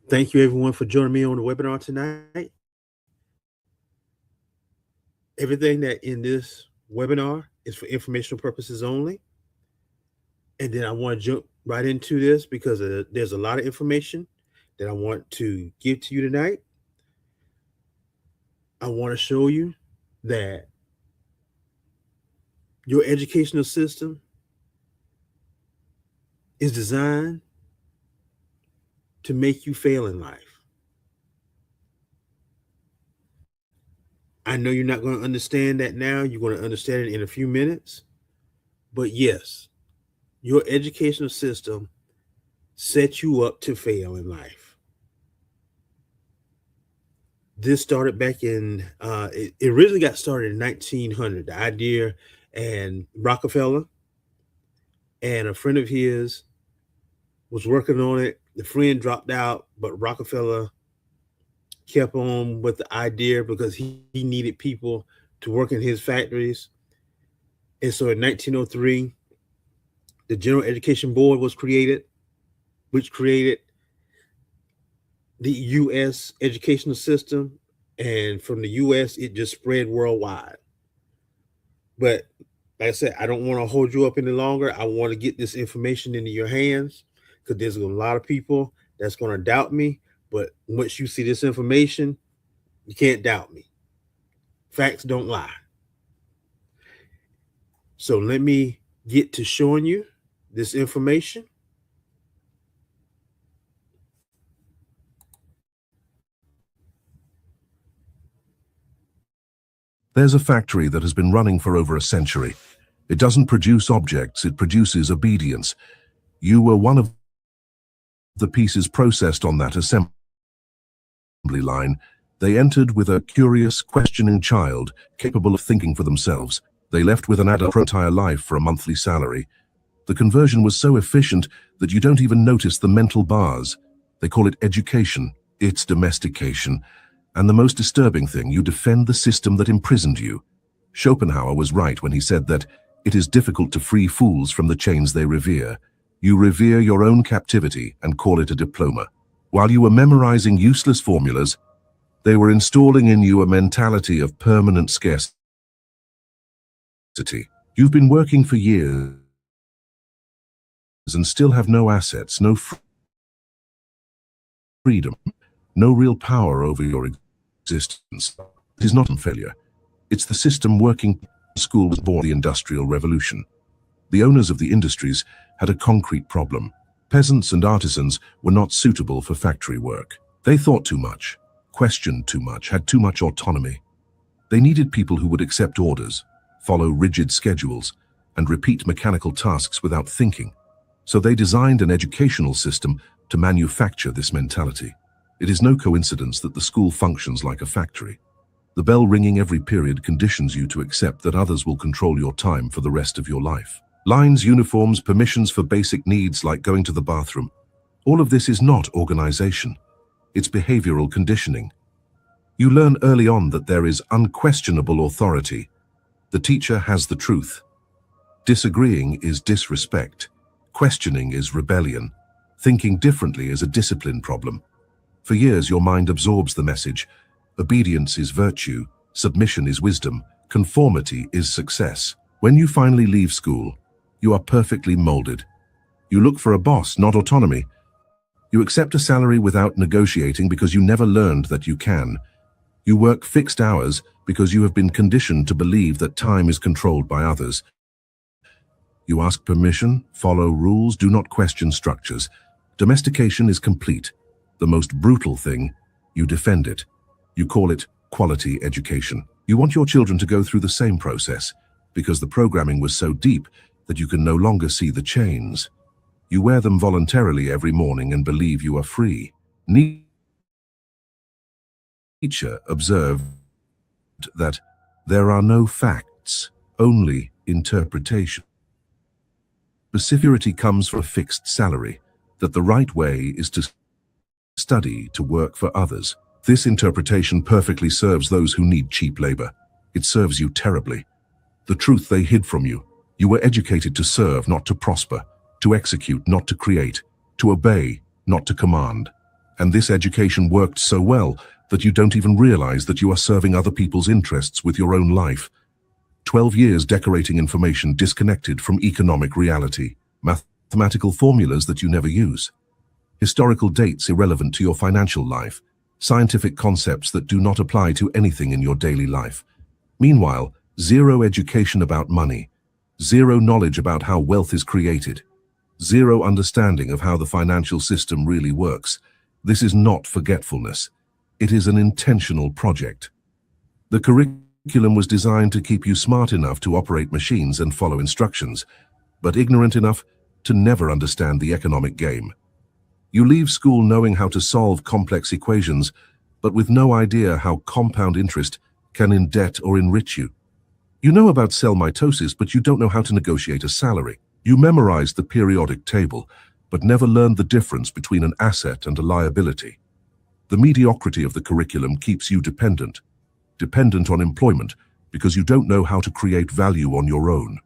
Thank you, everyone, for joining me on the webinar tonight. Everything that in this webinar is for informational purposes only. And then I want to jump right into this because there's a lot of information that I want to give to you tonight. I want to show you that your educational system is designed to make you fail in life. I know you're not going to understand that now. You're going to understand it in a few minutes. But yes, your educational system sets you up to fail in life. This started back in, it originally got started in 1900. The idea, and Rockefeller and a friend of his was working on it. The friend dropped out, but Rockefeller kept on with the idea because he needed people to work in his factories. And so in 1903, the General Education Board was created, which created the U.S. educational system. And from the U.S., it just spread worldwide. But like I said, I don't want to hold you up any longer. I want to get this information into your hands because there's a lot of people that's going to doubt me. But once you see this information, you can't doubt me. Facts don't lie. So let me get to showing you this information. There's a factory that has been running for over a century. It doesn't produce objects, it produces obedience. You were one of the pieces processed on that assembly line. They entered with a curious, questioning child, capable of thinking for themselves. They left with an adult entire life for a monthly salary. The conversion was so efficient that you don't even notice the mental bars. They call it education. It's domestication. And the most disturbing thing, you defend the system that imprisoned you. Schopenhauer was right when he said that it is difficult to free fools from the chains they revere. You revere your own captivity and call it a diploma. While you were memorizing useless formulas, they were installing in you a mentality of permanent scarcity. You've been working for years and still have no assets, no freedom, no real power over your existence. It is not a failure. It's the system working. School was born in the Industrial Revolution. The owners of the industries had a concrete problem. Peasants and artisans were not suitable for factory work. They thought too much, questioned too much, had too much autonomy. They needed people who would accept orders, follow rigid schedules, and repeat mechanical tasks without thinking. So they designed an educational system to manufacture this mentality. It is no coincidence that the school functions like a factory. The bell ringing every period conditions you to accept that others will control your time for the rest of your life. Lines, uniforms, permissions for basic needs like going to the bathroom. All of this is not organization. It's behavioral conditioning. You learn early on that there is unquestionable authority. The teacher has the truth. Disagreeing is disrespect. Questioning is rebellion. Thinking differently is a discipline problem. For years, your mind absorbs the message. Obedience is virtue. Submission is wisdom. Conformity is success. When you finally leave school, you are perfectly molded. You look for a boss, not autonomy. You accept a salary without negotiating because you never learned that you can. You work fixed hours because you have been conditioned to believe that time is controlled by others. You ask permission, follow rules, do not question structures. Domestication is complete. The most brutal thing, you defend it. You call it quality education. You want your children to go through the same process because the programming was so deep that you can no longer see the chains. You wear them voluntarily every morning and believe you are free. Nietzsche observed that there are no facts, only interpretation. Security comes from a fixed salary, that the right way is to study to work for others. This interpretation perfectly serves those who need cheap labor. It serves you terribly. The truth they hid from you. You were educated to serve, not to prosper, to execute, not to create, to obey, not to command. And this education worked so well that you don't even realize that you are serving other people's interests with your own life. 12 years decorating information disconnected from economic reality, mathematical formulas that you never use, historical dates irrelevant to your financial life, scientific concepts that do not apply to anything in your daily life. Meanwhile, zero education about money, zero knowledge about how wealth is created, zero understanding of how the financial system really works. This is not forgetfulness. It is an intentional project. The curriculum was designed to keep you smart enough to operate machines and follow instructions, but ignorant enough to never understand the economic game. You leave school knowing how to solve complex equations, but with no idea how compound interest can indebt or enrich you. You know about cell mitosis, but you don't know how to negotiate a salary. You memorized the periodic table, but never learned the difference between an asset and a liability. The mediocrity of the curriculum keeps you dependent on employment because you don't know how to create value on your own,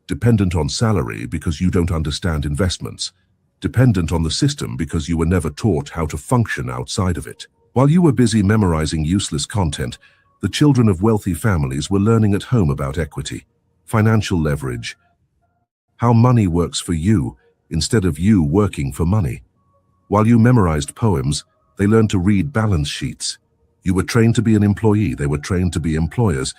dependent on salary because you don't understand investments, dependent on the system because you were never taught how to function outside of it. While you were busy memorizing useless content, the children of wealthy families were learning at home about equity, financial leverage, how money works for you instead of you working for money. While you memorized poems, they learned to read balance sheets. You were trained to be an employee, they were trained to be employers.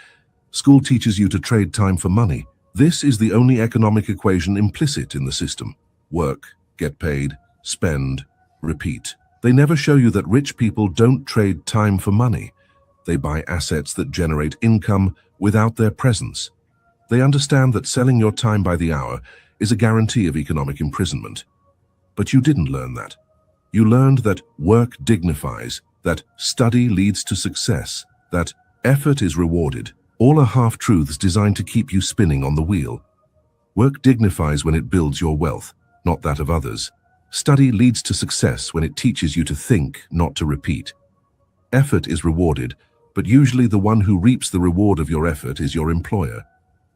School teaches you to trade time for money. This is the only economic equation implicit in the system. Work, get paid, spend, repeat. They never show you that rich people don't trade time for money. They buy assets that generate income without their presence. They understand that selling your time by the hour is a guarantee of economic imprisonment. But you didn't learn that. You learned that work dignifies, that study leads to success, that effort is rewarded. All are half-truths designed to keep you spinning on the wheel. Work dignifies when it builds your wealth, not that of others. Study leads to success when it teaches you to think, not to repeat. Effort is rewarded, but usually the one who reaps the reward of your effort is your employer.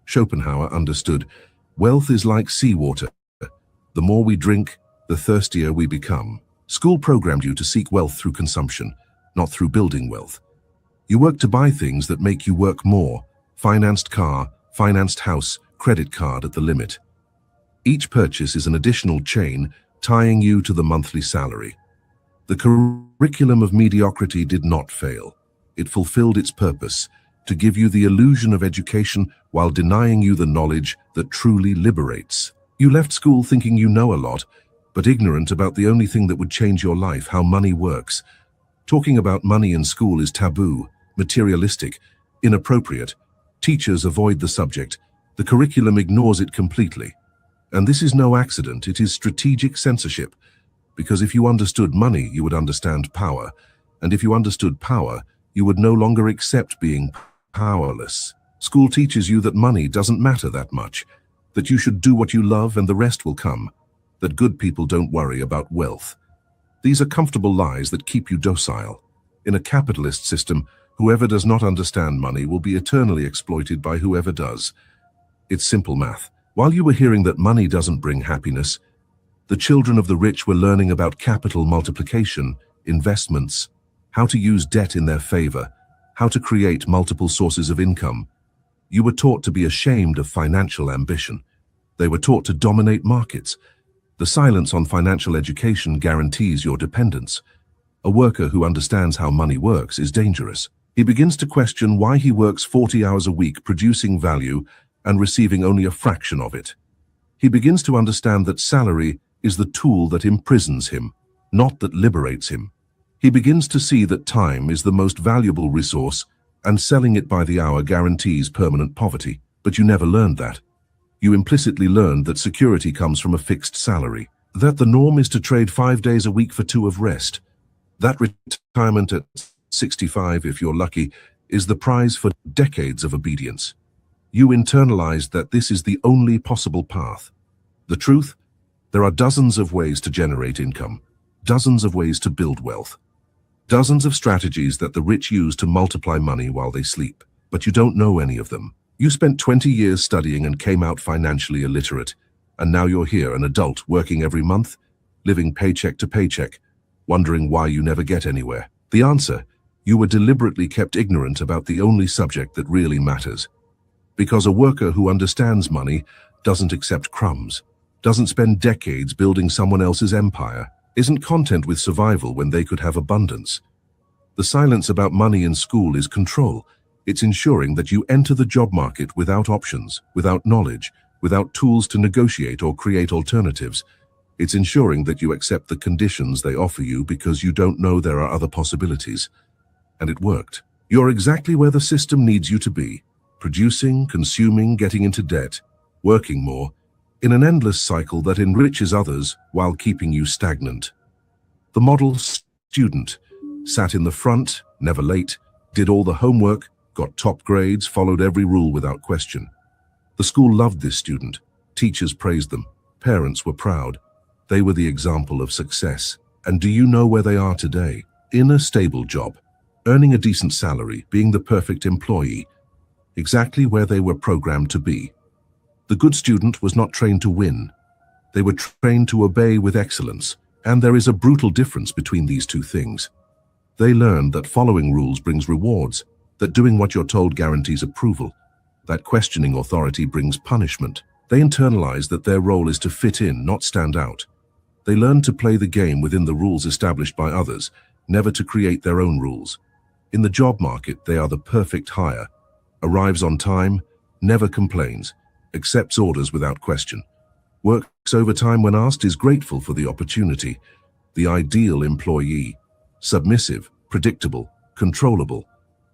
Schopenhauer understood, wealth is like seawater. The more we drink, the thirstier we become. School programmed you to seek wealth through consumption, not through building wealth. You work to buy things that make you work more. Financed car, financed house, credit card at the limit. Each purchase is an additional chain tying you to the monthly salary. The curriculum of mediocrity did not fail. It fulfilled its purpose, to give you the illusion of education while denying you the knowledge that truly liberates. You left school thinking you know a lot, but ignorant about the only thing that would change your life, how money works. Talking about money in school is taboo, materialistic, inappropriate. Teachers avoid the subject. The curriculum ignores it completely. And this is no accident, it is strategic censorship. Because if you understood money, you would understand power. And if you understood power, you would no longer accept being powerless. School teaches you that money doesn't matter that much, that you should do what you love and the rest will come, that good people don't worry about wealth. These are comfortable lies that keep you docile. In a capitalist system, whoever does not understand money will be eternally exploited by whoever does. It's simple math. While you were hearing that money doesn't bring happiness, the children of the rich were learning about capital multiplication, investments, how to use debt in their favor, how to create multiple sources of income. You were taught to be ashamed of financial ambition. They were taught to dominate markets. The silence on financial education guarantees your dependence. A worker who understands how money works is dangerous. He begins to question why he works 40 hours a week producing value and receiving only a fraction of it. He begins to understand that salary is the tool that imprisons him, not that liberates him. He begins to see that time is the most valuable resource, and selling it by the hour guarantees permanent poverty. But you never learned that. You implicitly learned that security comes from a fixed salary, that the norm is to trade 5 days a week for 2 of rest, that retirement at 65, if you're lucky, is the prize for decades of obedience. You internalized that this is the only possible path. The truth? There are dozens of ways to generate income, dozens of ways to build wealth. Dozens of strategies that the rich use to multiply money while they sleep, but you don't know any of them. You spent 20 years studying and came out financially illiterate, and now you're here, an adult, working every month, living paycheck to paycheck, wondering why you never get anywhere. The answer: you were deliberately kept ignorant about the only subject that really matters. Because a worker who understands money doesn't accept crumbs, doesn't spend decades building someone else's empire, isn't content with survival when they could have abundance. The silence about money in school is control. It's ensuring that you enter the job market without options, without knowledge, without tools to negotiate or create alternatives. It's ensuring that you accept the conditions they offer you because you don't know there are other possibilities. And it worked. You're exactly where the system needs you to be. Producing, consuming, getting into debt, working more, in an endless cycle that enriches others while keeping you stagnant. The model student sat in the front, never late, did all the homework, got top grades, followed every rule without question. The school loved this student. Teachers praised them. Parents were proud. They were the example of success. And do you know where they are today? In a stable job, earning a decent salary, being the perfect employee, exactly where they were programmed to be. The good student was not trained to win. They were trained to obey with excellence, and there is a brutal difference between these two things. They learned that following rules brings rewards, that doing what you're told guarantees approval, that questioning authority brings punishment. They internalize that their role is to fit in, not stand out. They learn to play the game within the rules established by others, never to create their own rules. In the job market, they are the perfect hire. Arrives on time, never complains, accepts orders without question. Works overtime when asked, is grateful for the opportunity. The ideal employee. Submissive, predictable, controllable.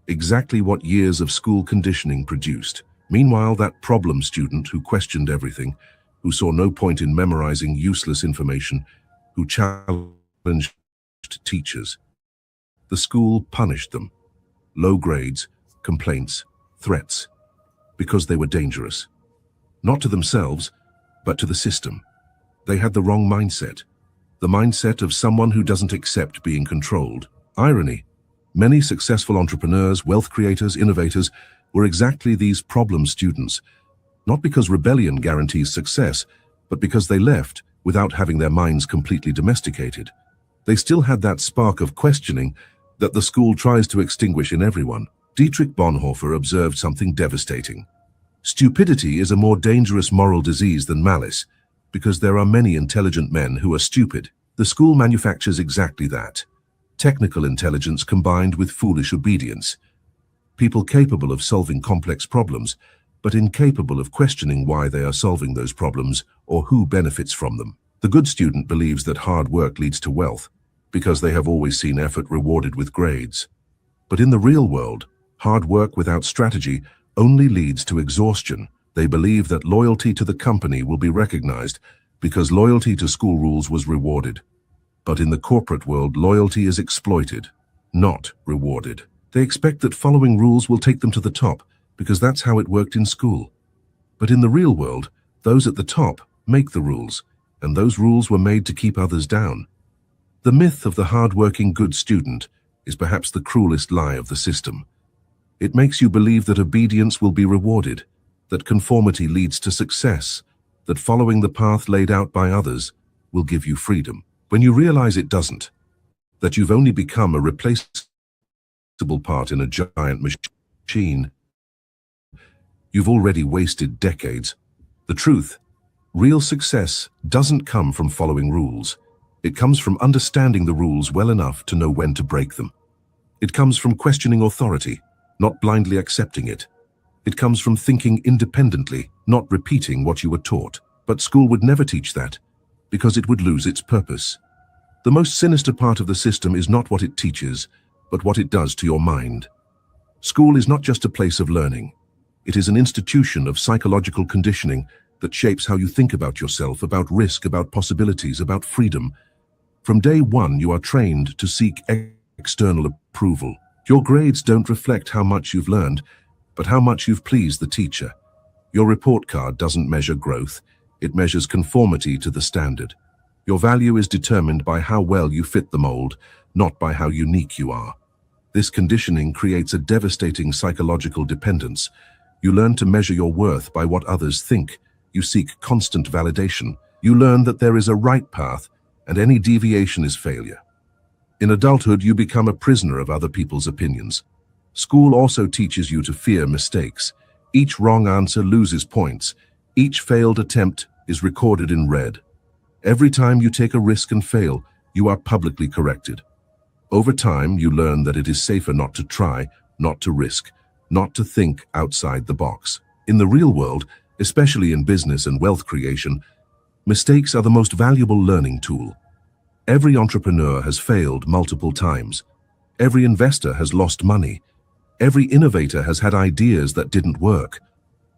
Exactly what years of school conditioning produced. Meanwhile, that problem student who questioned everything, who saw no point in memorizing useless information, who challenged teachers. The school punished them. Low grades, complaints, threats, because they were dangerous. Not to themselves, but to the system. They had the wrong mindset. The mindset of someone who doesn't accept being controlled. Irony. Many successful entrepreneurs, wealth creators, innovators were exactly these problem students, not because rebellion guarantees success, but because they left without having their minds completely domesticated. They still had that spark of questioning that the school tries to extinguish in everyone. Dietrich Bonhoeffer observed something devastating. Stupidity is a more dangerous moral disease than malice, because there are many intelligent men who are stupid. The school manufactures exactly that. Technical intelligence combined with foolish obedience. People capable of solving complex problems, but incapable of questioning why they are solving those problems or who benefits from them. The good student believes that hard work leads to wealth, because they have always seen effort rewarded with grades. But in the real world, hard work without strategy only leads to exhaustion. They believe that loyalty to the company will be recognized because loyalty to school rules was rewarded. But in the corporate world, loyalty is exploited, not rewarded. They expect that following rules will take them to the top because that's how it worked in school. But in the real world, those at the top make the rules, and those rules were made to keep others down. The myth of the hard-working good student is perhaps the cruelest lie of the system. It makes you believe that obedience will be rewarded, that conformity leads to success, that following the path laid out by others will give you freedom. When you realize it doesn't, that you've only become a replaceable part in a giant machine, you've already wasted decades. The truth, real success doesn't come from following rules. It comes from understanding the rules well enough to know when to break them. It comes from questioning authority, not blindly accepting it. It comes from thinking independently, not repeating what you were taught. But school would never teach that, because it would lose its purpose. The most sinister part of the system is not what it teaches, but what it does to your mind. School is not just a place of learning. It is an institution of psychological conditioning that shapes how you think about yourself, about risk, about possibilities, about freedom. From day one, you are trained to seek external approval. Your grades don't reflect how much you've learned, but how much you've pleased the teacher. Your report card doesn't measure growth. It measures conformity to the standard. Your value is determined by how well you fit the mold, not by how unique you are. This conditioning creates a devastating psychological dependence. You learn to measure your worth by what others think. You seek constant validation. You learn that there is a right path, and any deviation is failure. In adulthood, you become a prisoner of other people's opinions. School also teaches you to fear mistakes. Each wrong answer loses points. Each failed attempt is recorded in red. Every time you take a risk and fail, you are publicly corrected. Over time, you learn that it is safer not to try, not to risk, not to think outside the box. In the real world, especially in business and wealth creation, mistakes are the most valuable learning tool. Every entrepreneur has failed multiple times. Every investor has lost money. Every innovator has had ideas that didn't work.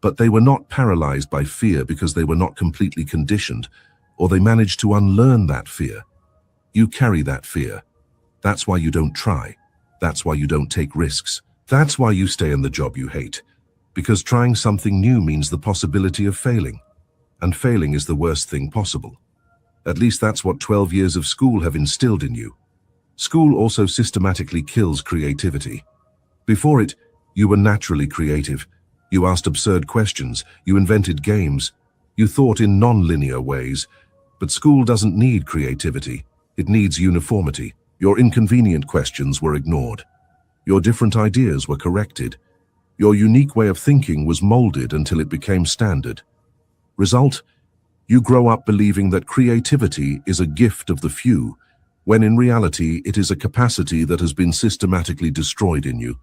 But they were not paralyzed by fear because they were not completely conditioned, or they managed to unlearn that fear. You carry that fear. That's why you don't try. That's why you don't take risks. That's why you stay in the job you hate. Because trying something new means the possibility of failing. And failing is the worst thing possible. At least that's what 12 years of school have instilled in you. School also systematically kills creativity. Before it, you were naturally creative. You asked absurd questions. You invented games. You thought in non-linear ways. But school doesn't need creativity. It needs uniformity. Your inconvenient questions were ignored. Your different ideas were corrected. Your unique way of thinking was molded until it became standard. Result: you grow up believing that creativity is a gift of the few, when in reality it is a capacity that has been systematically destroyed in you.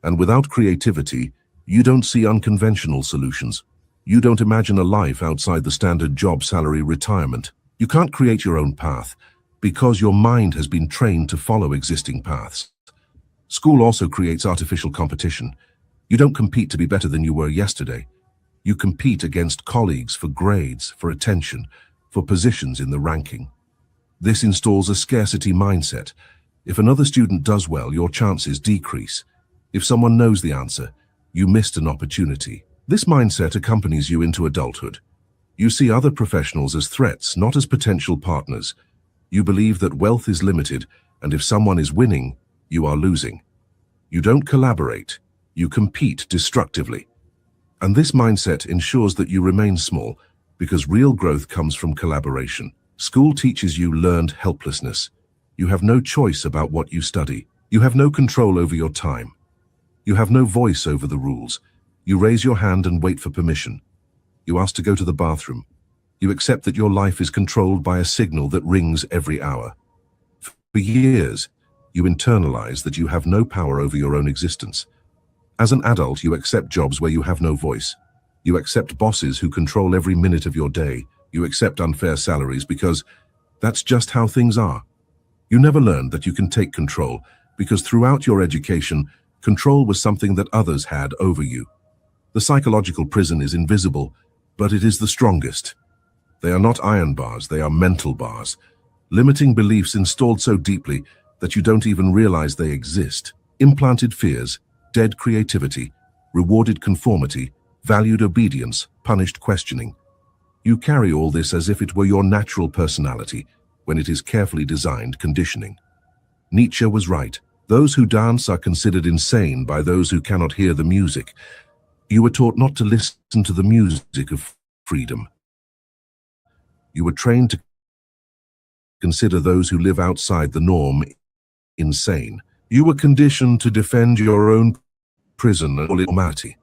And without creativity, you don't see unconventional solutions. You don't imagine a life outside the standard job, salary, retirement. You can't create your own path because your mind has been trained to follow existing paths. School also creates artificial competition. You don't compete to be better than you were yesterday. You compete against colleagues for grades, for attention, for positions in the ranking. This installs a scarcity mindset. If another student does well, your chances decrease. If someone knows the answer, you missed an opportunity. This mindset accompanies you into adulthood. You see other professionals as threats, not as potential partners. You believe that wealth is limited, and if someone is winning, you are losing. You don't collaborate. You compete destructively. And this mindset ensures that you remain small, because real growth comes from collaboration. School teaches you learned helplessness. You have no choice about what you study. You have no control over your time. You have no voice over the rules. You raise your hand and wait for permission. You ask to go to the bathroom. You accept that your life is controlled by a signal that rings every hour. For years, you internalize that you have no power over your own existence. As an adult, you accept jobs where you have no voice. You accept bosses who control every minute of your day. You accept unfair salaries because that's just how things are. You never learned that you can take control because throughout your education, control was something that others had over you. The psychological prison is invisible, but it is the strongest. They are not iron bars, they are mental bars. Limiting beliefs installed so deeply that you don't even realize they exist. Implanted fears, dead creativity, rewarded conformity, valued obedience, punished questioning. You carry all this as if it were your natural personality, when it is carefully designed conditioning. Nietzsche was right. Those who dance are considered insane by those who cannot hear the music. You were taught not to listen to the music of freedom. You were trained to consider those who live outside the norm insane. You were conditioned to defend your own prison and humanity.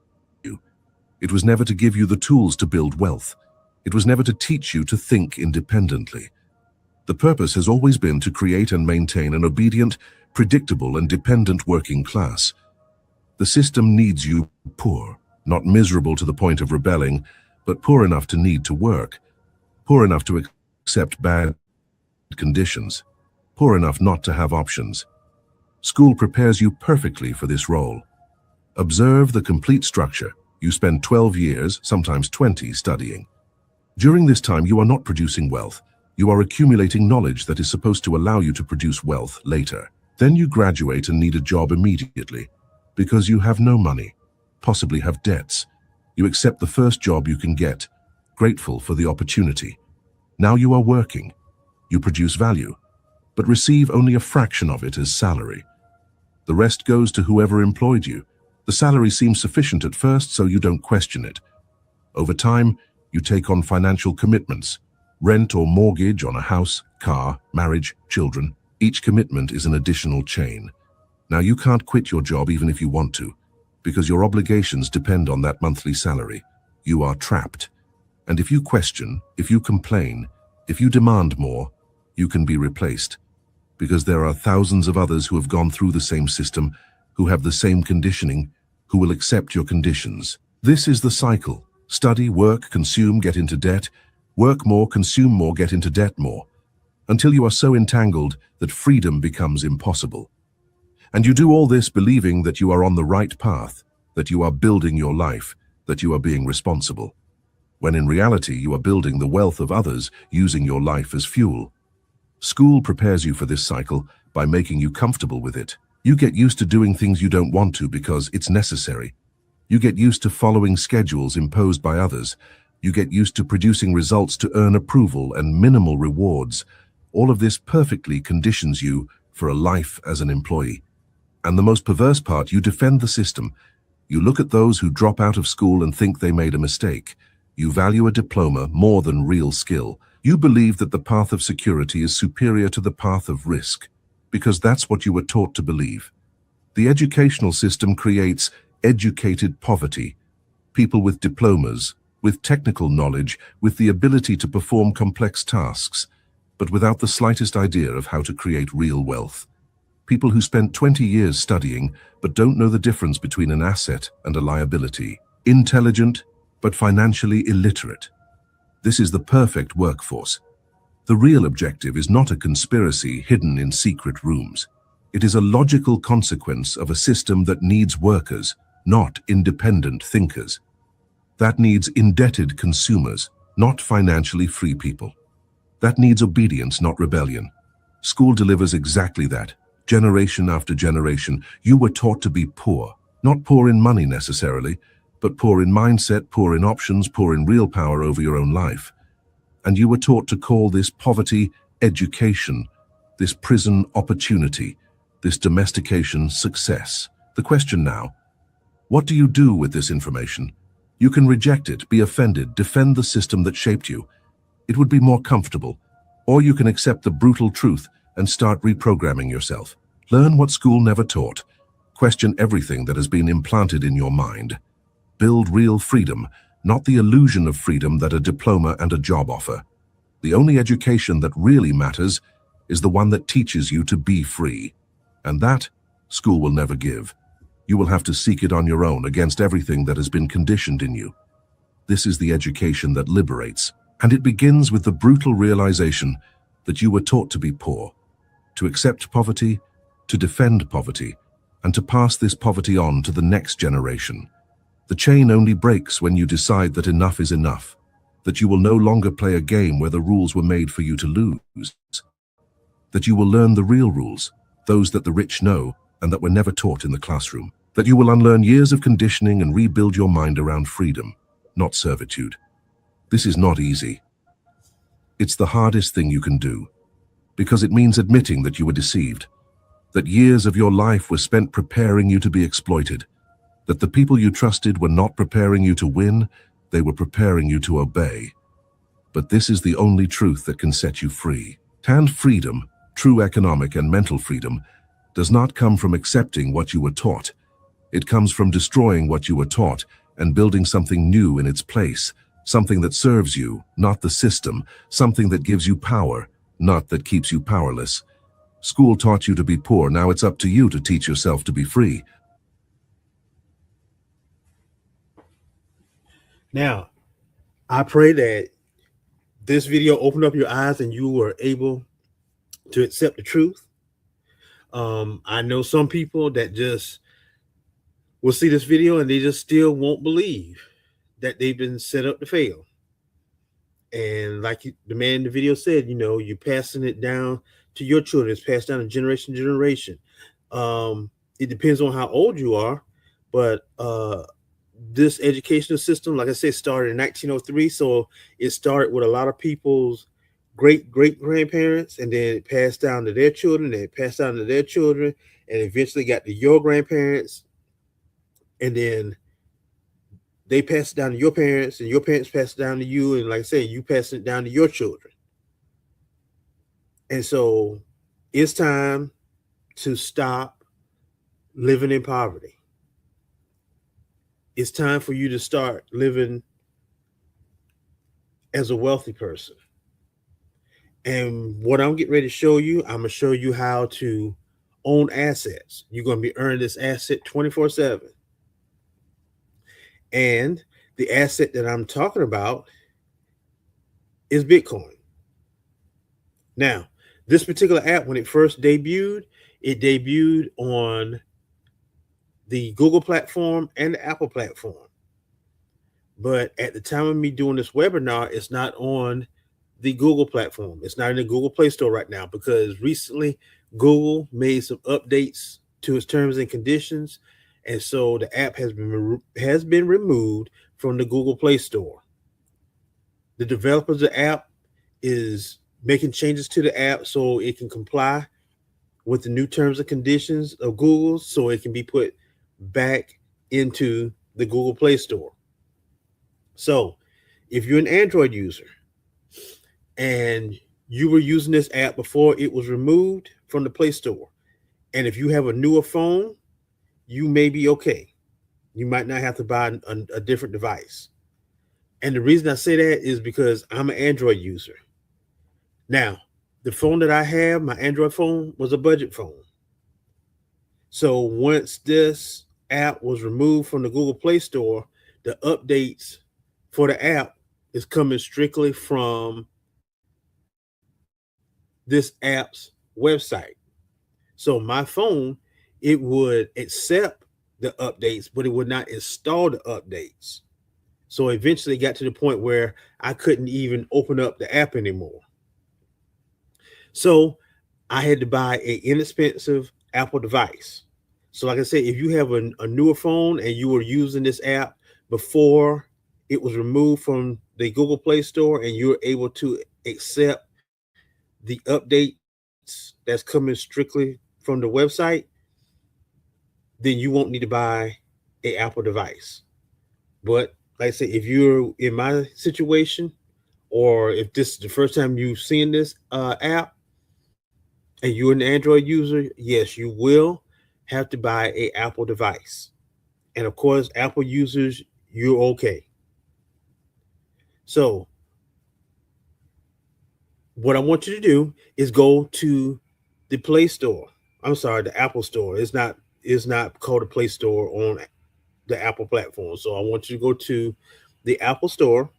It was never to give you the tools to build wealth. It was never to teach you to think independently. The purpose has always been to create and maintain an obedient, predictable, and dependent working class. The system needs you poor, not miserable to the point of rebelling, but poor enough to need to work, poor enough to accept bad conditions, poor enough not to have options. School prepares you perfectly for this role. Observe the complete structure. You spend 12 years, sometimes 20, studying. During this time, you are not producing wealth. You are accumulating knowledge that is supposed to allow you to produce wealth later. Then you graduate and need a job immediately, because you have no money, possibly have debts. You accept the first job you can get, grateful for the opportunity. Now you are working. You produce value, but receive only a fraction of it as salary. The rest goes to whoever employed you. The salary seems sufficient at first, so you don't question it. Over time, you take on financial commitments, rent or mortgage on a house, car, marriage, children. Each commitment is an additional chain. Now you can't quit your job even if you want to, because your obligations depend on that monthly salary. You are trapped. And if you question, if you complain, if you demand more, you can be replaced, because there are thousands of others who have gone through the same system, who have the same conditioning, who will accept your conditions. This is the cycle. Study, work, consume, get into debt. Work more, consume more, get into debt more, until you are so entangled that freedom becomes impossible. And you do all this believing that you are on the right path, that you are building your life, that you are being responsible, when in reality you are building the wealth of others using your life as fuel. School prepares you for this cycle by making you comfortable with it. You get used to doing things you don't want to because it's necessary. You get used to following schedules imposed by others. You get used to producing results to earn approval and minimal rewards. All of this perfectly conditions you for a life as an employee. And the most perverse part, you defend the system. You look at those who drop out of school and think they made a mistake. You value a diploma more than real skill. You believe that the path of security is superior to the path of risk, because that's what you were taught to believe. The educational system creates educated poverty, people with diplomas, with technical knowledge, with the ability to perform complex tasks, but without the slightest idea of how to create real wealth. People who spent 20 years studying but don't know the difference between an asset and a liability. Intelligent, but financially illiterate. This is the perfect workforce. The real objective is not a conspiracy hidden in secret rooms. It is a logical consequence of a system that needs workers, not independent thinkers. That needs indebted consumers, not financially free people. That needs obedience, not rebellion. School delivers exactly that. Generation after generation, you were taught to be poor. Not poor in money necessarily, but poor in mindset, poor in options, poor in real power over your own life. And you were taught to call this poverty education, this prison opportunity, this domestication success. The question now, what do you do with this information? You can reject it, be offended, defend the system that shaped you. It would be more comfortable. Or you can accept the brutal truth and start reprogramming yourself. Learn what school never taught. Question everything that has been implanted in your mind. Build real freedom, not the illusion of freedom that a diploma and a job offer. The only education that really matters is the one that teaches you to be free. And that, school will never give. You will have to seek it on your own against everything that has been conditioned in you. This is the education that liberates, and it begins with the brutal realization that you were taught to be poor, to accept poverty, to defend poverty, and to pass this poverty on to the next generation. The chain only breaks when you decide that enough is enough, that you will no longer play a game where the rules were made for you to lose, that you will learn the real rules, those that the rich know and that were never taught in the classroom, that you will unlearn years of conditioning and rebuild your mind around freedom, not servitude. This is not easy. It's the hardest thing you can do, because it means admitting that you were deceived, that years of your life were spent preparing you to be exploited, that the people you trusted were not preparing you to win, they were preparing you to obey. But this is the only truth that can set you free. And freedom, true economic and mental freedom, does not come from accepting what you were taught. It comes from destroying what you were taught and building something new in its place, something that serves you, not the system, something that gives you power, not that keeps you powerless. School taught you to be poor, now it's up to you to teach yourself to be free. Now, I pray that this video opened up your eyes and you were able to accept the truth. I know some people that just will see this video and they just still won't believe that they've been set up to fail. And like the man in the video said, you're passing it down to your children. It's passed down to generation to generation. It depends on how old you are, but this educational system, like I said, started in 1903. So it started with a lot of people's great grandparents, and then it passed down to their children, and it passed down to their children, and eventually got to your grandparents, and then they passed it down to your parents, and your parents passed it down to you, and like I said, you passed it down to your children. And so It's time to stop living in poverty. It's time for you to start living as a wealthy person. And what I'm getting ready to show you, I'm going to show you how to own assets. You're going to be earning this asset 24/7. And the asset that I'm talking about is Bitcoin. Now, this particular app, when it first debuted, it debuted on the Google platform and the Apple platform. But at the time of me doing this webinar, it's not on the Google platform. It's not in the Google Play Store right now because recently Google made some updates to its terms and conditions, and so the app has been removed from the Google Play Store. The developers of the app is making changes to the app so it can comply with the new terms and conditions of Google, so it can be put back into the Google Play Store. So, if you're an Android user and you were using this app before it was removed from the Play Store, and if you have a newer phone, you may be okay. You might not have to buy a different device. And the reason I say that is because I'm an Android user. Now, the phone that I have, my Android phone, was a budget phone. So once this app was removed from the Google Play Store, the updates for the app is coming strictly from this app's website. So my phone, it would accept the updates, but it would not install the updates. So eventually it got to the point where I couldn't even open up the app anymore. So I had to buy an inexpensive Apple device. So, like I said, if you have a newer phone and you were using this app before it was removed from the Google Play Store and you're able to accept the updates that's coming strictly from the website, then you won't need to buy a Apple device. But like I said, if you're in my situation, or if this is the first time you've seen this app and you're an Android user, yes, you will have to buy a Apple device. And of course, Apple users, you're okay. So what I want you to do is go to the Play Store. I'm sorry, the Apple Store. It's not called a Play Store on the Apple platform. So I want you to go to the Apple Store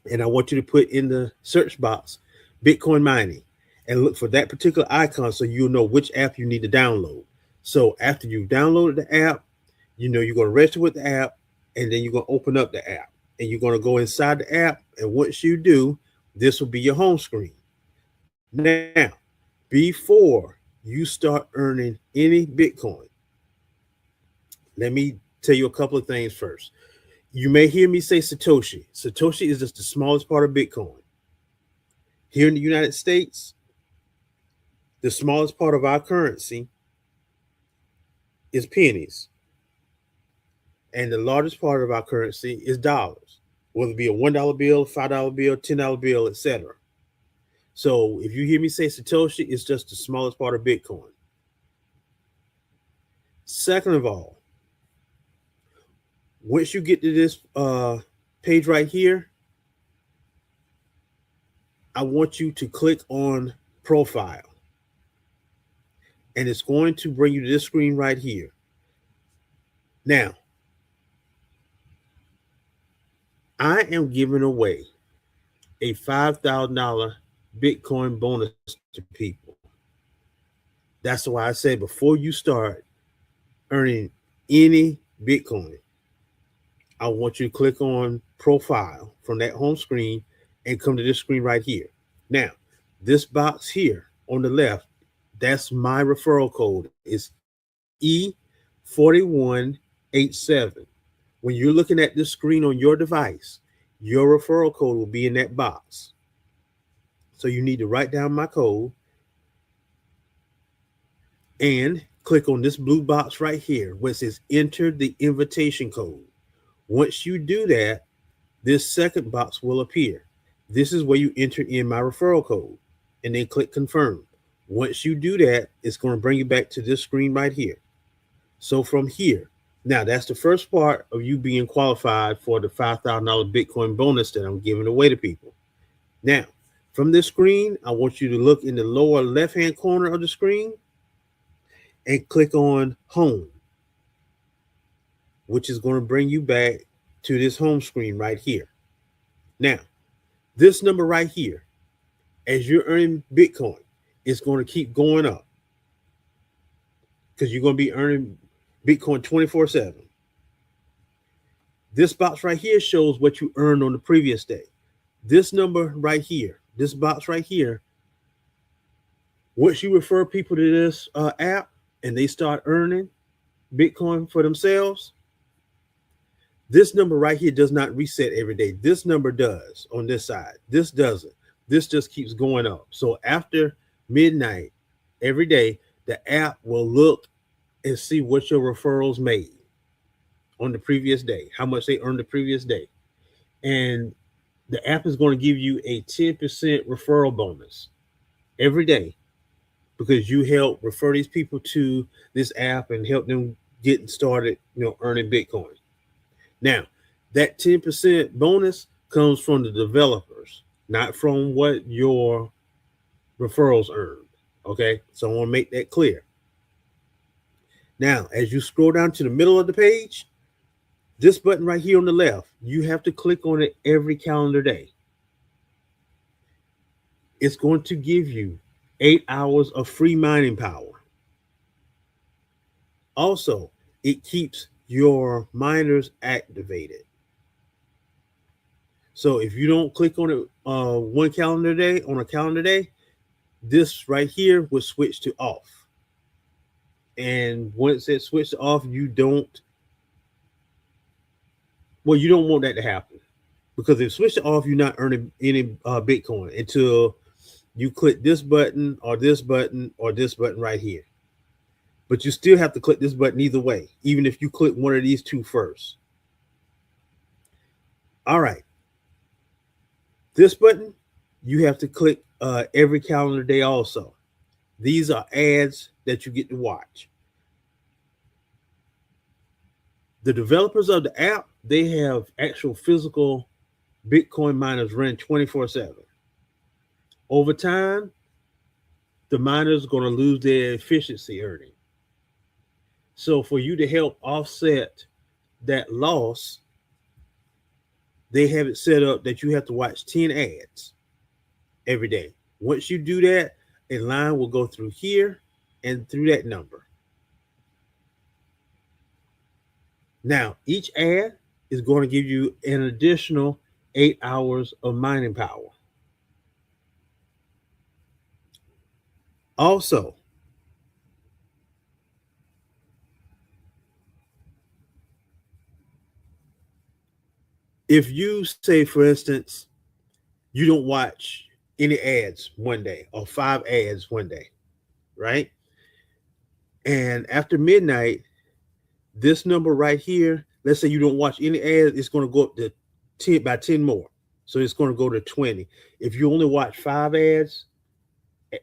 and I want you to put in the search box Bitcoin mining and look for that particular icon so you'll know which app you need to download. So after you've downloaded the app, you're going to register with the app and then you're going to open up the app and you're going to go inside the app. And once you do, this will be your home screen. Now, before you start earning any Bitcoin, let me tell you a couple of things first. You may hear me say Satoshi. Satoshi is just the smallest part of Bitcoin. Here in the United States, the smallest part of our currency is pennies. And the largest part of our currency is dollars, whether it be a $1 bill, $5 bill, $10 bill, etc. So if you hear me say Satoshi, it's just the smallest part of Bitcoin. Second of all, once you get to this page right here, I want you to click on profile. And it's going to bring you to this screen right here. Now, I am giving away a $5,000 Bitcoin bonus to people. That's why I say before you start earning any Bitcoin, I want you to click on profile from that home screen and come to this screen right here. Now, this box here on the left, that's my referral code. It's E4187. When you're looking at this screen on your device, your referral code will be in that box. So you need to write down my code and click on this blue box right here where it says enter the invitation code. Once you do that, this second box will appear. This is where you enter in my referral code and then click confirm. Once you do that, it's going to bring you back to this screen right here. So from here, now that's the first part of you being qualified for the $5,000 Bitcoin bonus that I'm giving away to people. Now, from this screen, I want you to look in the lower left-hand corner of the screen and click on Home, which is going to bring you back to this home screen right here. Now, this number right here, as you're earning Bitcoin, it's going to keep going up because you're going to be earning Bitcoin 24/7. This box right here shows what you earned on the previous day. This number right here, this box right here, once you refer people to this app and they start earning Bitcoin for themselves, this number right here does not reset every day. This number does on this side. This doesn't. This just keeps going up. So after midnight every day, the app will look and see what your referrals made on the previous day, how much they earned the previous day. And the app is going to give you a 10% referral bonus every day because you help refer these people to this app and help them get started, earning Bitcoin. Now, that 10% bonus comes from the developers, not from what your referrals earned. Okay, so I want to make that clear. Now, as you scroll down to the middle of the page, this button right here on the left, you have to click on it every calendar day. It's going to give you 8 hours of free mining power. Also, it keeps your miners activated. So if you don't click on it on a calendar day, this right here will switch to off. And once it switches off, you don't want that to happen. Because if switch it off, you're not earning any Bitcoin until you click this button or this button or this button right here. But you still have to click this button either way, even if you click one of these two first. All right. This button, you have to click every calendar day also. These are ads that you get to watch. The developers of the app, they have actual physical Bitcoin miners running 24/7. Over time, the miners are going to lose their efficiency earning. So for you to help offset that loss, they have it set up that you have to watch 10 ads every day. Once you do that, a line will go through here and through that number. Now, each ad is going to give you an additional 8 hours of mining power. Also, if you say, for instance, you don't watch any ads one day or 5 ads one day, right? And after midnight, this number right here, let's say you don't watch any ads, it's going to go up to 10 by 10 more. So it's going to go to 20. If you only watch 5 ads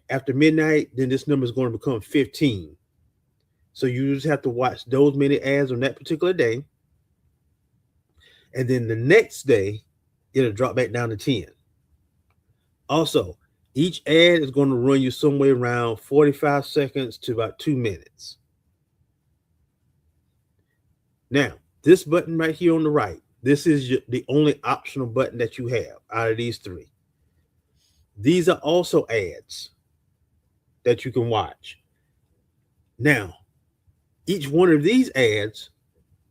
after midnight, then this number is going to become 15. So you just have to watch those many ads on that particular day. And then the next day, it'll drop back down to 10. Also, each ad is going to run you somewhere around 45 seconds to about 2 minutes. Now, this button right here on the right, this is the only optional button that you have out of these three. These are also ads that you can watch. Now, each one of these ads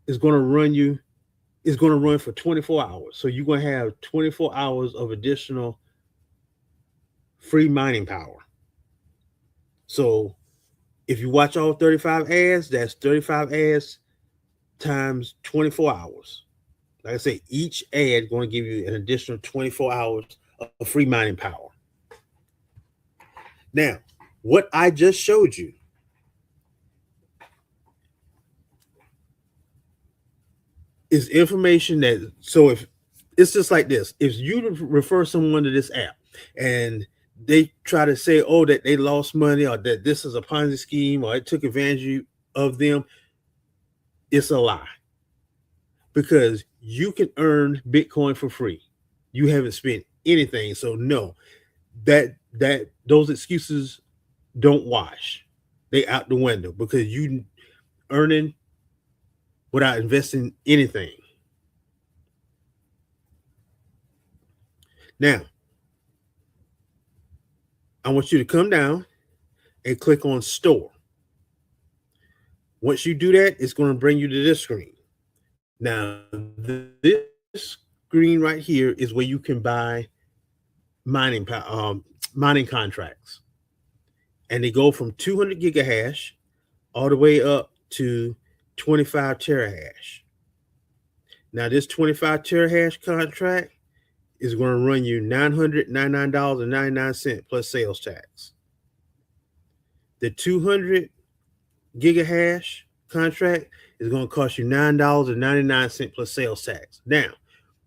is going to run for 24 hours. So you're going to have 24 hours of additional free mining power. So if you watch all 35 ads, that's 35 ads times 24 hours. Like I say, each ad is going to give you an additional 24 hours of free mining power. Now, what I just showed you is information that, so if it's just like this, if you refer someone to this app and they try to say, oh, that they lost money or that this is a Ponzi scheme or it took advantage of them, it's a lie because you can earn Bitcoin for free. You haven't spent anything. So no, that those excuses don't wash. They out the window because you earning without investing anything. Now, I want you to come down and click on store. Once you do that, it's going to bring you to this screen. Now, this screen right here is where you can buy mining mining contracts, and they go from 200 gigahash all the way up to 25 terahash. Now, this 25 terahash contract is going to run you $999.99 plus sales tax. The 200 gigahash contract is going to cost you $9.99 plus sales tax. Now,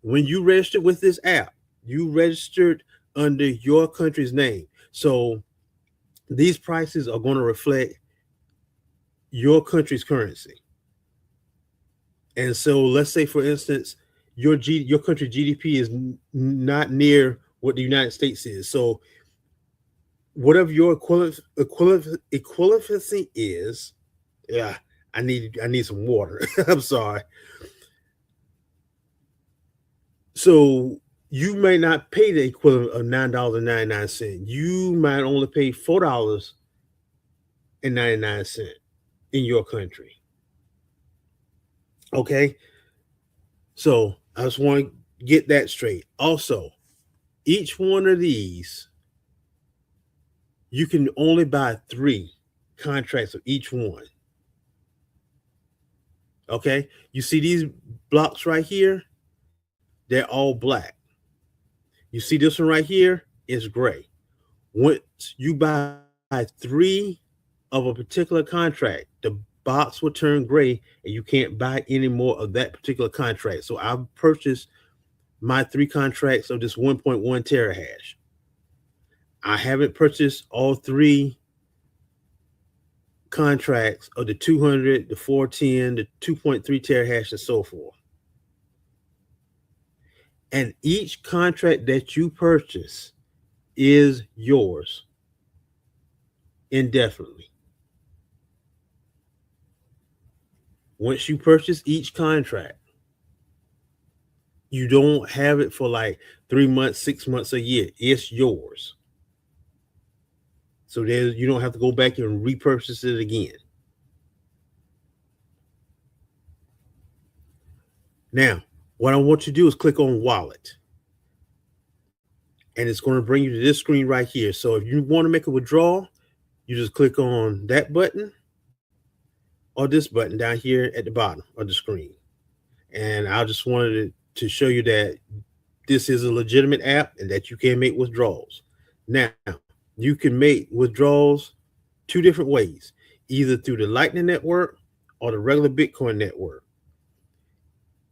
when you register with this app, you registered under your country's name. So these prices are going to reflect your country's currency. And so let's say, for instance, your country GDP is not near what the United States is. So whatever your equivalency is, yeah, I need some water. I'm sorry. So you may not pay the equivalent of $9.99. You might only pay $4.99 in your country. Okay. So I just want to get that straight. Also, each one of these, you can only buy 3 contracts of each one. Okay. You see these blocks right here? They're all black. You see this one right here? It's gray. Once you buy 3 of a particular contract, the box will turn gray and you can't buy any more of that particular contract. So I've purchased my 3 contracts of this 1.1 terahash. I haven't purchased all 3 contracts of the 200, the 410, the 2.3 terahash, and so forth. And each contract that you purchase is yours indefinitely. Once you purchase each contract, you don't have it for like 3 months, 6 months, a year. It's yours. So there's you don't have to go back and repurchase it again. Now, what I want you to do is click on wallet. And it's going to bring you to this screen right here. So if you want to make a withdrawal, you just click on that button or this button down here at the bottom of the screen. And I just wanted to show you that this is a legitimate app and that you can make withdrawals. Now, you can make withdrawals 2 different ways, either through the Lightning Network or the regular Bitcoin network.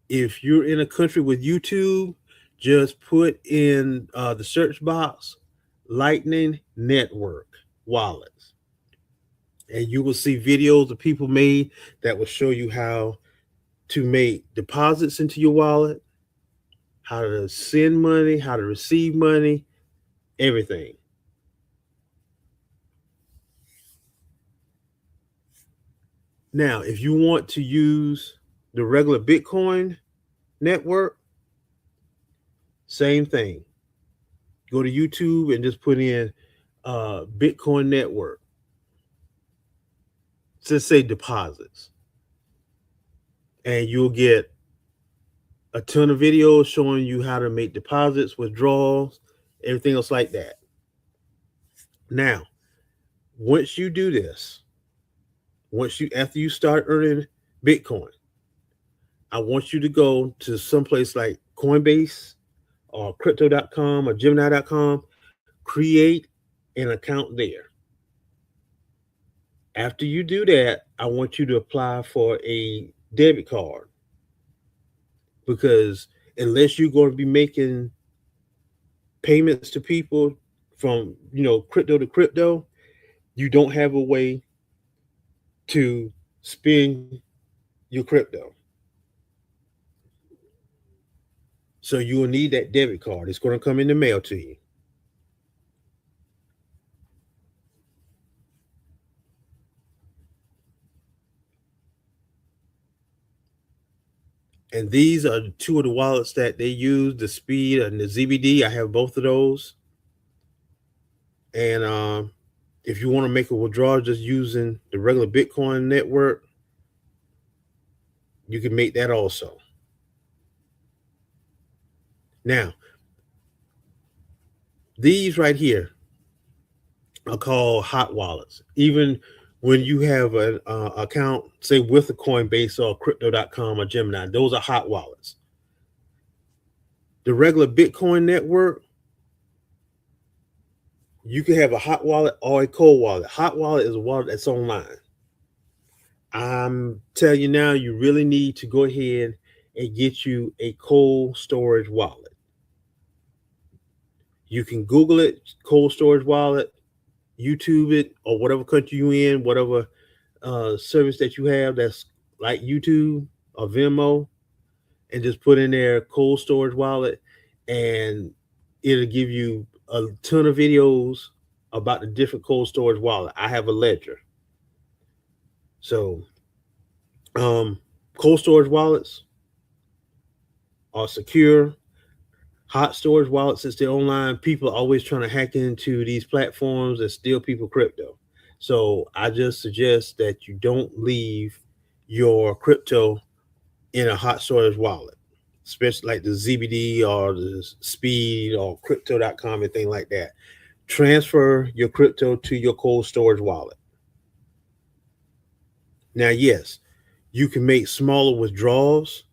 If you're in a country with YouTube, just put in the search box Lightning Network wallets. And you will see videos that people made that will show you how to make deposits into your wallet, how to send money, how to receive money, everything. Now, if you want to use the regular Bitcoin network, same thing. Go to YouTube and just put in Bitcoin network. Just say deposits. And you'll get a ton of videos showing you how to make deposits, withdrawals, everything else like that. Now, once you do this, after you start earning Bitcoin, I want you to go to someplace like Coinbase or crypto.com or Gemini.com, create an account there. After you do that, I want you to apply for a debit card because unless you're going to be making payments to people from crypto to crypto, you don't have a way to spend your crypto. So you will need that debit card. It's going to come in the mail to you. And these are two of the wallets that they use, the Speed and the ZBD. I have both of those. And if you want to make a withdrawal just using the regular Bitcoin network, you can make that also. Now, these right here are called hot wallets. Even when you have an account, say with a Coinbase or Crypto.com or Gemini, those are hot wallets. The regular Bitcoin network, you can have a hot wallet or a cold wallet. Hot wallet is a wallet that's online. I'm telling you now, you really need to go ahead and get you a cold storage wallet. You can Google it, cold storage wallet, YouTube it, or whatever country you in, whatever service that you have that's like YouTube or Venmo, and just put in there cold storage wallet, and it'll give you a ton of videos about the different cold storage wallet. I have a ledger. So cold storage wallets are secure. Hot storage wallets, since they're online, people are always trying to hack into these platforms and steal people crypto. So I just suggest that you don't leave your crypto in a hot storage wallet, especially like the ZBD or the Speed or crypto.com and things like that. Transfer your crypto to your cold storage wallet. Now, yes, you can make smaller withdrawals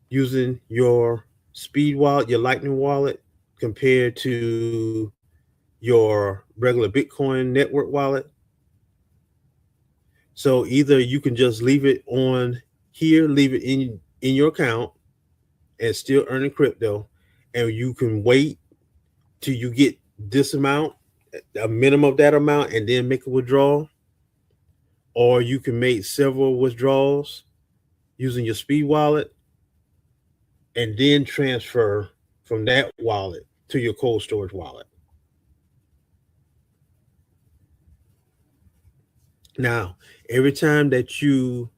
using your Speed wallet, your Lightning wallet, compared to your regular Bitcoin network wallet. So either you can just leave it on here, leave it in your account, and still earning crypto, and you can wait till you get this amount, a minimum of that amount, and then make a withdrawal. Or you can make several withdrawals using your Speed wallet and then transfer from that wallet to your cold storage wallet. Now, every time that you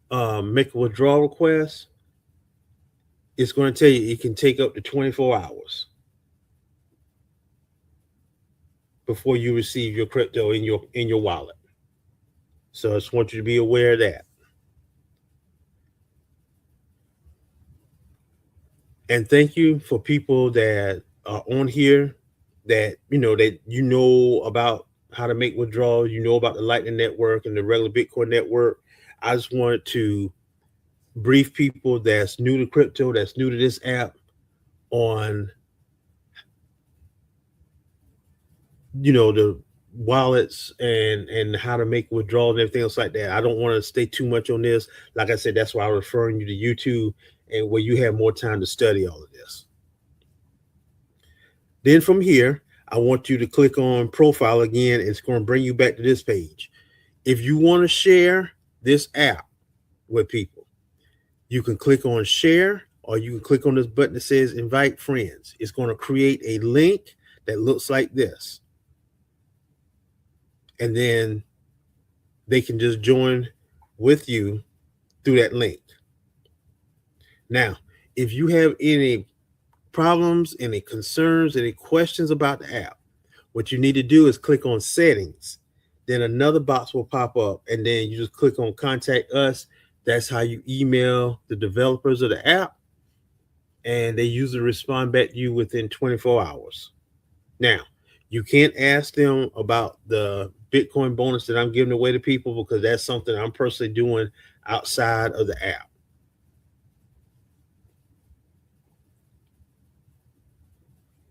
make a withdrawal request, it's going to tell you it can take up to 24 hours before you receive your crypto in your wallet. So I just want you to be aware of that. And thank you for people that are on here that about how to make withdrawals, about the Lightning Network and the regular Bitcoin network. I just wanted to brief people that's new to crypto, that's new to this app, on the wallets and how to make withdrawals and everything else like that. I don't want to stay too much on this. Like I said, that's why I'm referring you to YouTube, and where you have more time to study all of this. Then from here, I want you to click on profile again. It's going to bring you back to this page. If you want to share this app with people, you can click on share, or you can click on this button that says invite friends. It's going to create a link that looks like this. And then they can just join with you through that link. Now, if you have any problems, any concerns, any questions about the app, what you need to do is click on settings. Then another box will pop up, and then you just click on contact us. That's how you email the developers of the app, and they usually respond back to you within 24 hours. Now, you can't ask them about the Bitcoin bonus that I'm giving away to people, because that's something I'm personally doing outside of the app.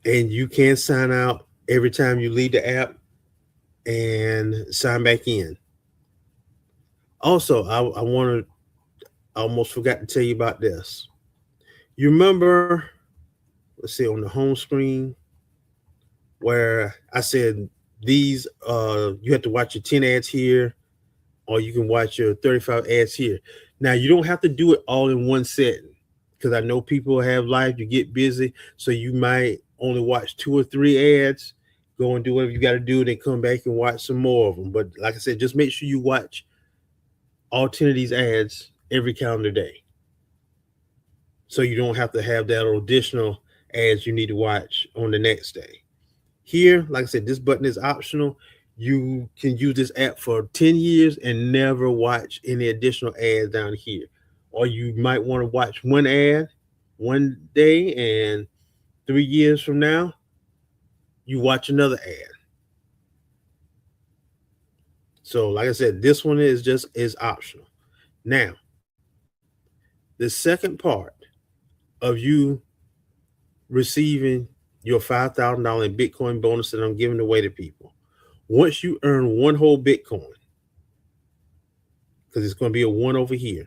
And you can sign out every time you leave the app and sign back in. Also, I almost forgot to tell you about this. You remember, let's see, on the home screen, where I said these you have to watch your 10 ads here, or you can watch your 35 ads here. Now you don't have to do it all in one setting, because I know people have life, you get busy, so you might only watch 2 or 3 ads, go and do whatever you got to do, then come back and watch some more of them. But like I said, just make sure you watch all 10 of these ads every calendar day, so you don't have to have that additional ads you need to watch on the next day. Here, like I said, this button is optional. You can use this app for 10 years and never watch any additional ads down here. Or you might want to watch one ad one day, and 3 years from now, you watch another ad. So, like I said, this one is optional. Now, the second part of you receiving your $5,000 in Bitcoin bonus that I'm giving away to people. Once you earn one whole Bitcoin, because it's going to be a one over here.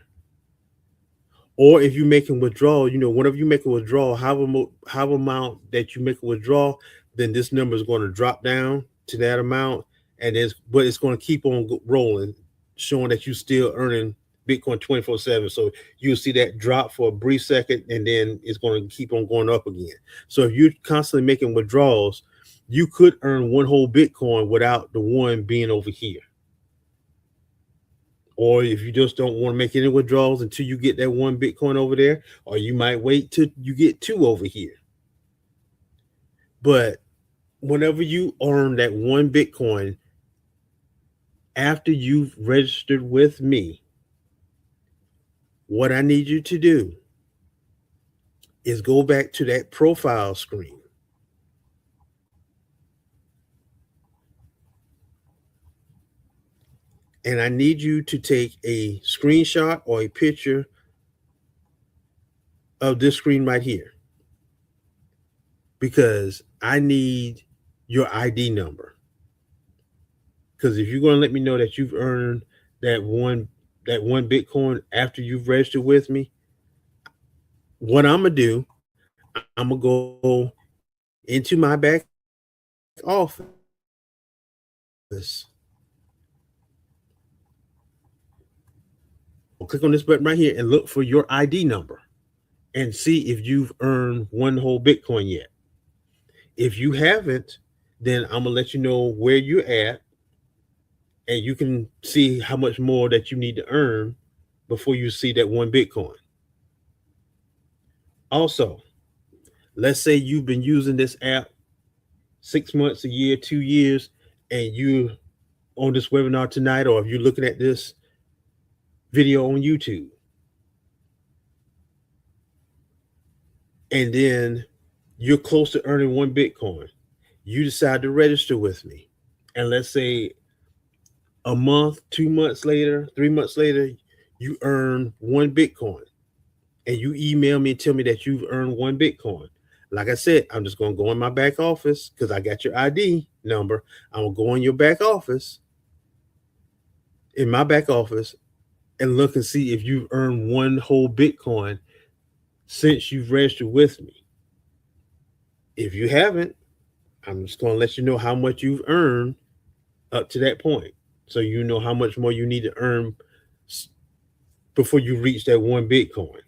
Or if you're making withdrawal, whenever you make a withdrawal, however amount that you make a withdrawal, then this number is going to drop down to that amount, but it's going to keep on rolling, showing that you're still earning Bitcoin 24/7. So you'll see that drop for a brief second, and then it's going to keep on going up again. So if you're constantly making withdrawals, you could earn one whole Bitcoin without the one being over here. Or if you just don't want to make any withdrawals until you get that one Bitcoin over there, or you might wait till you get two over here. But whenever you earn that one Bitcoin after you've registered with me, what I need you to do is go back to that profile screen. And I need you to take a screenshot or a picture of this screen right here, because I need your ID number. Because if you're going to let me know that you've earned that one Bitcoin after you've registered with me, what I'm gonna do, I'm gonna go into my back office, or click on this button right here and look for your ID number and see if you've earned one whole Bitcoin yet. If you haven't, then I'm gonna let you know where you're at, and you can see how much more that you need to earn before you see that one Bitcoin. Also, let's say you've been using this app 6 months, a year, 2 years, and you on this webinar tonight, or if you're looking at this video on YouTube, and then you're close to earning one Bitcoin, you decide to register with me. And let's say a month, 2 months later, 3 months later, you earn one Bitcoin, and you email me and tell me that you've earned one Bitcoin. Like I said, I'm just going to go in my back office because I got your ID number. I'm going to go in your back office, in my back office, and look and see if you've earned one whole Bitcoin since you've registered with me. If you haven't, I'm just going to let you know how much you've earned up to that point. So you know how much more you need to earn before you reach that one Bitcoin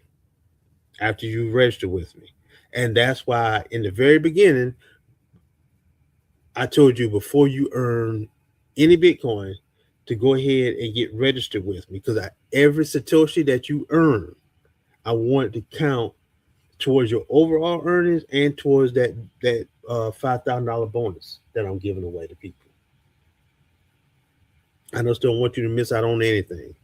after you register with me. And that's why in the very beginning, I told you before you earn any Bitcoin to go ahead and get registered with me, because every Satoshi that you earn, I want it to count towards your overall earnings and towards that $5,000 bonus that I'm giving away to people. I just don't want you to miss out on anything.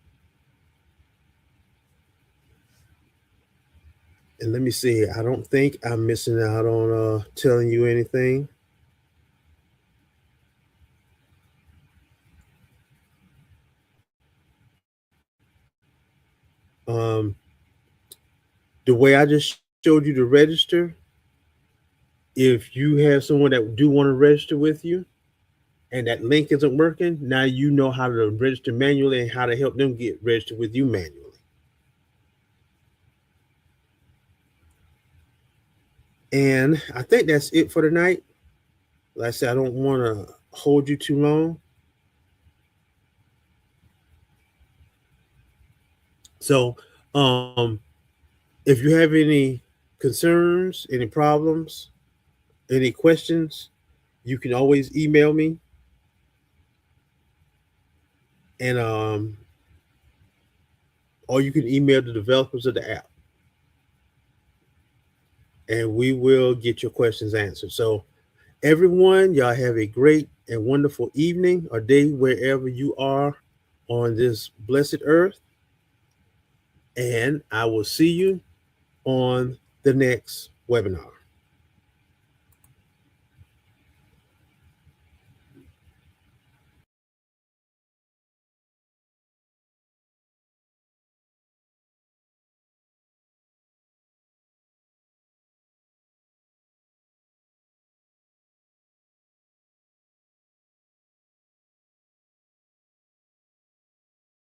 And let me see. I don't think I'm missing out on telling you anything. Um, the way I just showed you to register, if you have someone that do want to register with you, and that link isn't working, now you know how to register manually and how to help them get registered with you manually. And I think that's it for tonight. Like I said, I don't want to hold you too long. So, um, if you have any concerns, any problems, any questions, you can always email me, and or you can email the developers of the app, and we will get your questions answered. So, everyone, y'all have a great and wonderful evening or day wherever you are on this blessed earth, and I will see you on the next webinar.